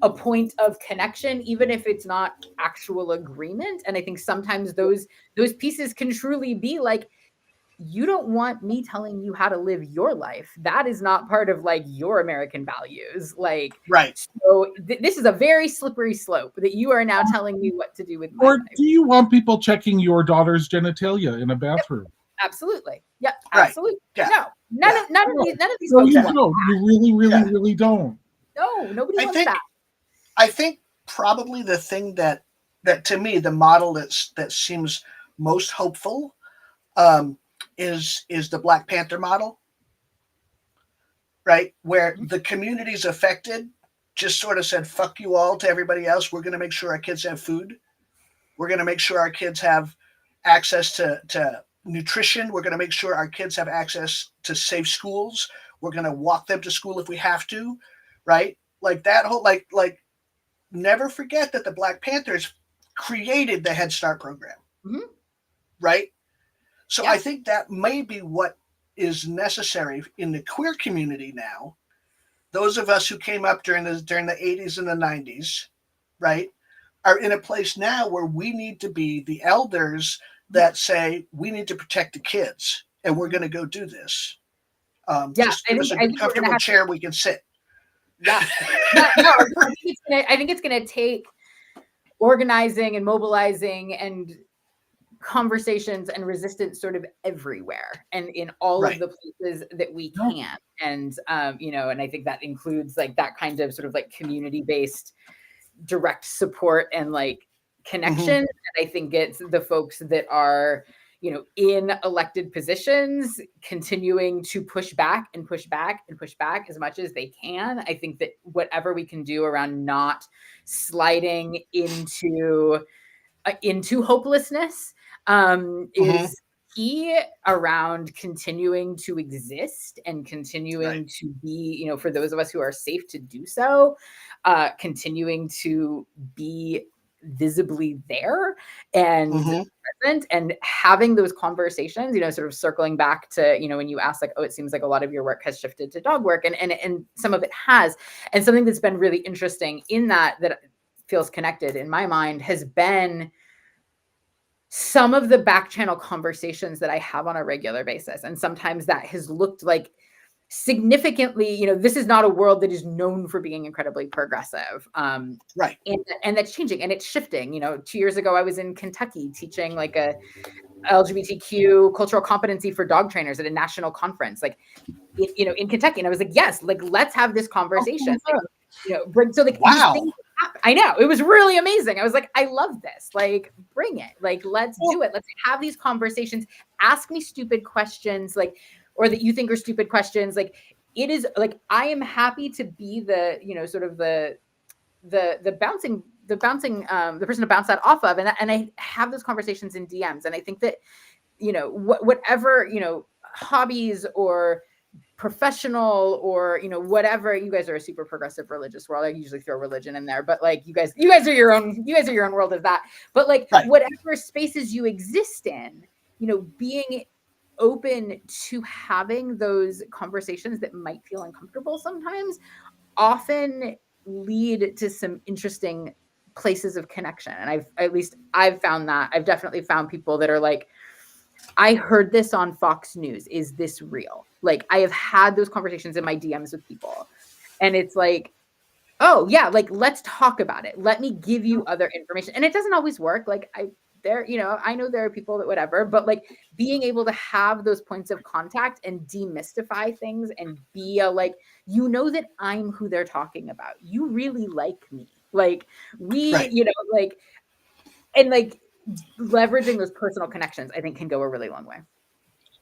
a point of connection, even if it's not actual agreement. And I think sometimes those pieces can truly be you don't want me telling you how to live your life. That is not part of your American values. Right. So this is a very slippery slope that you are now telling me what to do with my life. Do you want people checking your daughter's genitalia in a bathroom? Absolutely. Yeah, right. Absolutely. Yeah. No, none of these no, folks you don't. You really don't. No, nobody wants that. I think probably the thing that to me, the model that seems most hopeful is the Black Panther model, right? Where the communities affected just sort of said, fuck you all to everybody else. We're going to make sure our kids have food. We're going to make sure our kids have access to nutrition. We're going to make sure our kids have access to safe schools. We're going to walk them to school if we have to, right? That whole, never forget that the Black Panthers created the Head Start program, right? So I think that may be what is necessary in the queer community now. Those of us who came up during the 80s and the 90s, right, are in a place now where we need to be the elders that say we need to protect the kids, and we're going to go do this. Just give us a good, comfortable chair we can sit. Yeah, I think it's going to take organizing and mobilizing and conversations and resistance sort of everywhere and in all of the places that we can. And, and I think that includes that kind of sort of community-based direct support and connection. And I think it's the folks that are, in elected positions, continuing to push back and push back and push back as much as they can. I think that whatever we can do around not sliding into hopelessness is key, around continuing to exist and continuing to be, for those of us who are safe to do so, continuing to be visibly there and present, and having those conversations, sort of circling back to, when you ask, like, oh, it seems like a lot of your work has shifted to dog work, and some of it has. And something that's been really interesting in that feels connected in my mind has been some of the back channel conversations that I have on a regular basis. And sometimes that has looked like significantly, this is not a world that is known for being incredibly progressive. Right. And that's changing and it's shifting. 2 years ago, I was in Kentucky teaching like a LGBTQ cultural competency for dog trainers at a national conference, like, in Kentucky. And I was like, yes, like, let's have this conversation. Wow. These things happen. I know, it was really amazing. I was like, I love this. Like, bring it. Like, let's do it. Let's have these conversations. Ask me stupid questions, like, or that you think are stupid questions. Like, it is like, I am happy to be the, sort of the bouncing, the person to bounce that off of. And I have those conversations in DMs. And I think that, whatever, hobbies or professional or, whatever, you guys are a super progressive religious world. I usually throw religion in there, but like, you guys are your own world of that. But like, whatever spaces you exist in, being open to having those conversations that might feel uncomfortable sometimes often lead to some interesting places of connection. And I've found that. I've definitely found people that are like, I heard this on Fox News. Is this real? Like, I have had those conversations in my DMs with people, and it's like, oh yeah, like, let's talk about it. Let me give you other information. And it doesn't always work. Like, I know there are people that whatever, but like, being able to have those points of contact and demystify things and be like, that I'm who they're talking about. You really like me. Like, we, like, and like, leveraging those personal connections, I think, can go a really long way.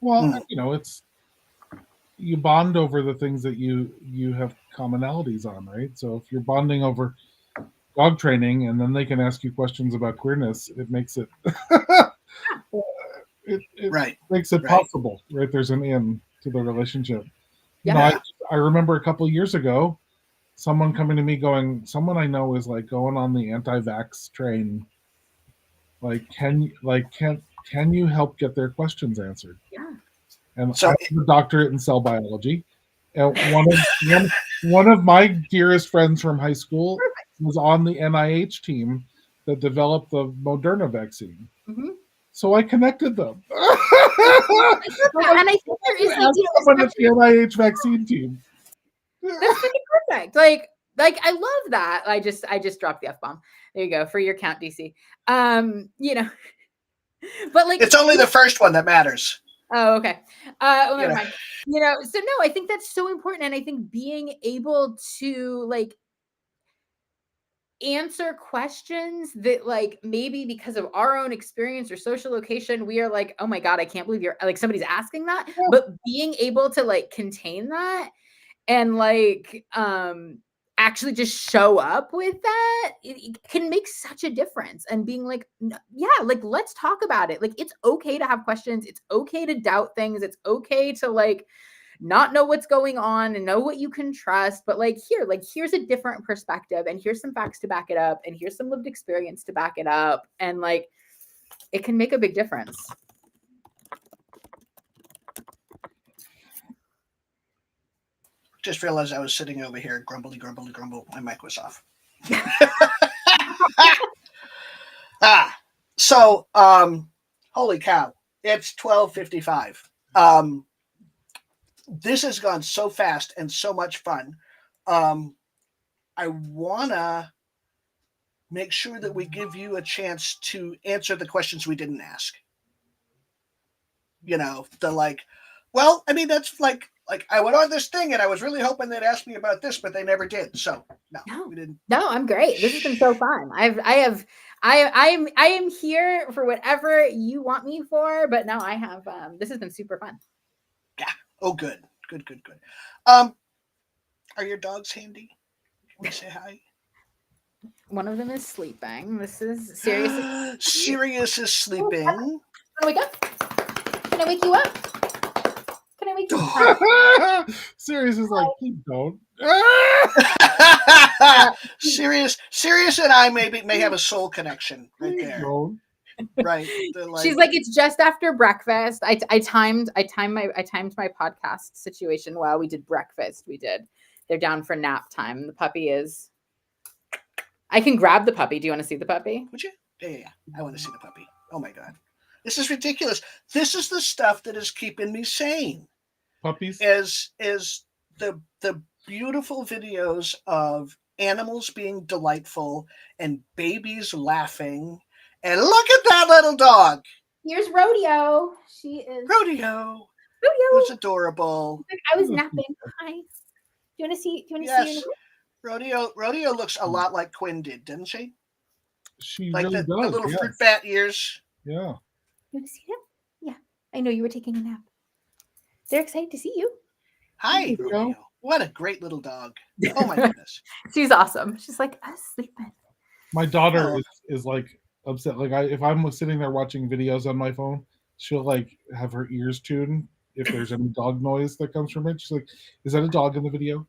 Well, it's, you bond over the things that you have commonalities on, right? So if you're bonding over dog training and then they can ask you questions about queerness, it makes it makes it possible, right? There's an in to the relationship. I remember a couple of years ago, someone coming to me going, someone I know is like going on the anti-vax train. Like, can you help get their questions answered? Yeah. And so, I have a doctorate in cell biology. And one of my dearest friends from high school was on the NIH team that developed the Moderna vaccine. Mm-hmm. So I connected them. And I think there is someone at the NIH vaccine team. That's pretty perfect. Like I love that. I just dropped the F-bomb. There you go for your count, DC. But like, it's only the first one that matters. Oh, okay. Well, never mind. So no, I think that's so important. And I think being able to like answer questions that like maybe because of our own experience or social location, we are like, oh my God, I can't believe you're like, somebody's asking that. Yeah. But being able to like contain that and like actually just show up with that, it can make such a difference. And being like, yeah, like, let's talk about it. Like, it's okay to have questions. It's okay to doubt things. It's okay to like not know what's going on and know what you can trust. But like, here's a different perspective, and here's some facts to back it up, and here's some lived experience to back it up. And like, it can make a big difference. Just realized I was sitting over here, grumbly, grumble. My mic was off. So holy cow, it's 12:55. This has gone so fast and so much fun. I wanna make sure that we give you a chance to answer the questions we didn't ask. The like, well, I mean, that's like I went on this thing and I was really hoping they'd ask me about this, but they never did. So no, we didn't. No, I'm great. This has been so fun. I am here for whatever you want me for. But no, I have. This has been super fun. Yeah. Oh, good. Are your dogs handy? Can we say hi? One of them is sleeping. This is Sirius. Sirius is sleeping. Can I wake up? Can I wake you up? Can I wake you up? Sirius is like, please don't. Sirius and I may have a soul connection right there. Don't. Right. She's like, it's just after breakfast. I timed my podcast situation while we did breakfast. They're down for nap time. The puppy is. I can grab the puppy. Do you want to see the puppy? Would you? Yeah. I want to see the puppy. Oh my God. This is ridiculous. This is the stuff that is keeping me sane. Puppies? Is the beautiful videos of animals being delightful and babies laughing. And look at that little dog. Here's Rodeo. She is Rodeo. Who's adorable. I was napping. Hi. Do you want to see? Yes. Rodeo looks a lot like Quinn did, didn't she? She like really the does. little fruit bat ears. Yeah. You want to see them? Yeah. I know you were taking a nap. They're excited to see you. Hi, Rodeo. What a great little dog. Oh my goodness. She's awesome. She's like, us sleeping. My daughter is like upset. Like if I'm sitting there watching videos on my phone, she'll like have her ears tuned if there's any dog noise that comes from it. She's like, is that a dog in the video?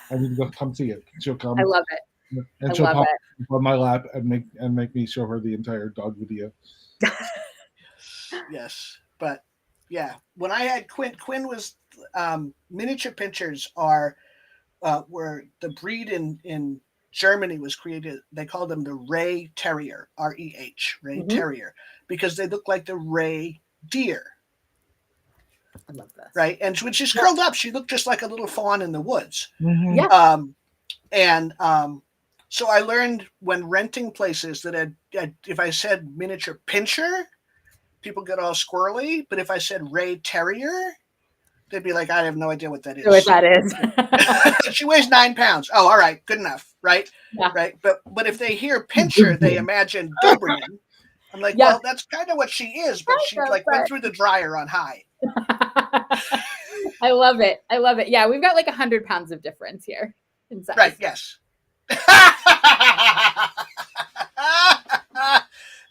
I need to go come see it. She'll come. I love it. And she'll pop on my lap and make me show her the entire dog video. Yes. But yeah, when I had Quinn was miniature pinchers are where the breed in Germany was created. They called them the Ray Terrier, R-E-H, Ray Terrier, because they look like the Ray deer. I love this. Right. And when she's curled up, she looked just like a little fawn in the woods. Mm-hmm. Yeah. So I learned when renting places that if I said miniature pincher, people get all squirrely. But if I said Ray Terrier, they'd be like, I have no idea what that is. What that is. She weighs 9 pounds. Oh, all right. Good enough. Right. Yeah. Right. But if they hear pincher, they imagine Doberman. I'm like, well, that's kind of what she is. But she went through the dryer on high. I love it. Yeah. We've got like 100 pounds of difference here in size. Right. Yes.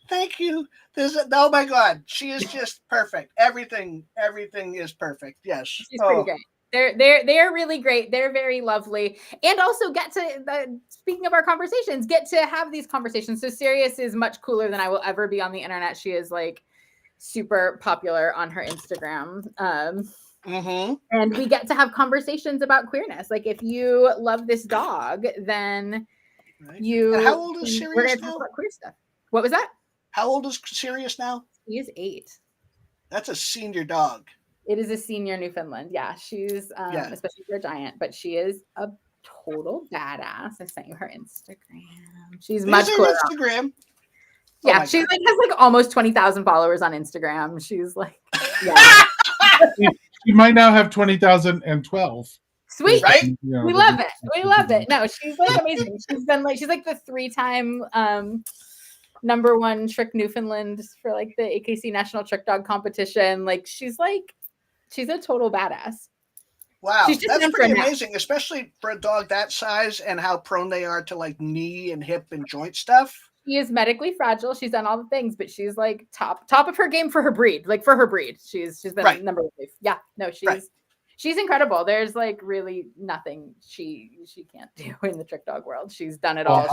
Thank you. Oh my God, she is just perfect. Everything is perfect. Yes, she's pretty great. They're really great. They're very lovely, and also get to speaking of our conversations, get to have these conversations. So Sirius is much cooler than I will ever be on the internet. She is like super popular on her Instagram. And we get to have conversations about queerness. Like if you love this dog, then you. And how old is Sirius we're gonna now? talk about queer stuff. What was that? How old is Sirius now? He is 8. That's a senior dog. It is a senior Newfoundland. Yeah, she's especially for a giant, but she is a total badass. I sent you her Instagram. She's much cooler. Instagram. Yeah, she like has like almost 20,000 followers on Instagram. She's like, yeah. She might now have 20,012. Sweet, right? We love it. We love it. No, she's like amazing. She's like the 3-time #1 trick Newfoundland for like the AKC National Trick Dog Competition. Like she's a total badass. Wow, that's pretty amazing, especially for a dog that size and how prone they are to like knee and hip and joint stuff. She is medically fragile. She's done all the things, but she's like top of her game for her breed. Like for her breed, she's been #1. Yeah, no, she's incredible. There's like really nothing she can't do in the trick dog world. She's done it all.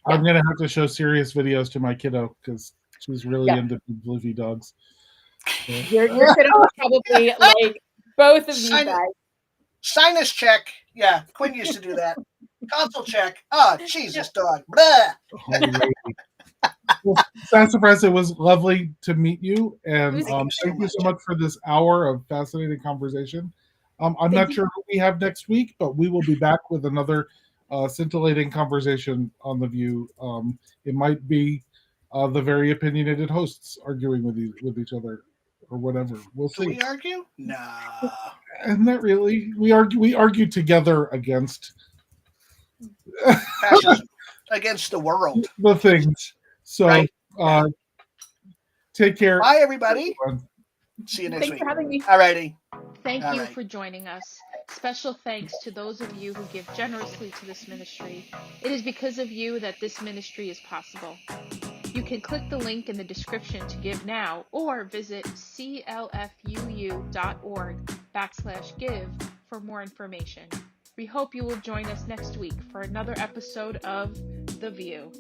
I'm gonna have to show serious videos to my kiddo because she's really into Blivy dogs. So. Your kiddo is probably like both of you guys. Sinus check. Yeah, Quinn used to do that. Console check. Oh, Jesus, dog. Blah. Well, Sassafras, it was lovely to meet you, and thank you so much for this hour of fascinating conversation. I'm not sure who we have next week, but we will be back with another scintillating conversation on The View. It might be the very opinionated hosts arguing with each other or whatever. We'll see. Do we argue? No. Not really. We argue together against fascism, against the world. The things. So Right. take care. Bye, everybody. everyone. See you next Thanks week. for having me. All righty. Thank All you right. for joining us. Special thanks to those of you who give generously to this ministry. It is because of you that this ministry is possible. You can click the link in the description to give now or visit clfuu.org/give for more information. We hope you will join us next week for another episode of The View.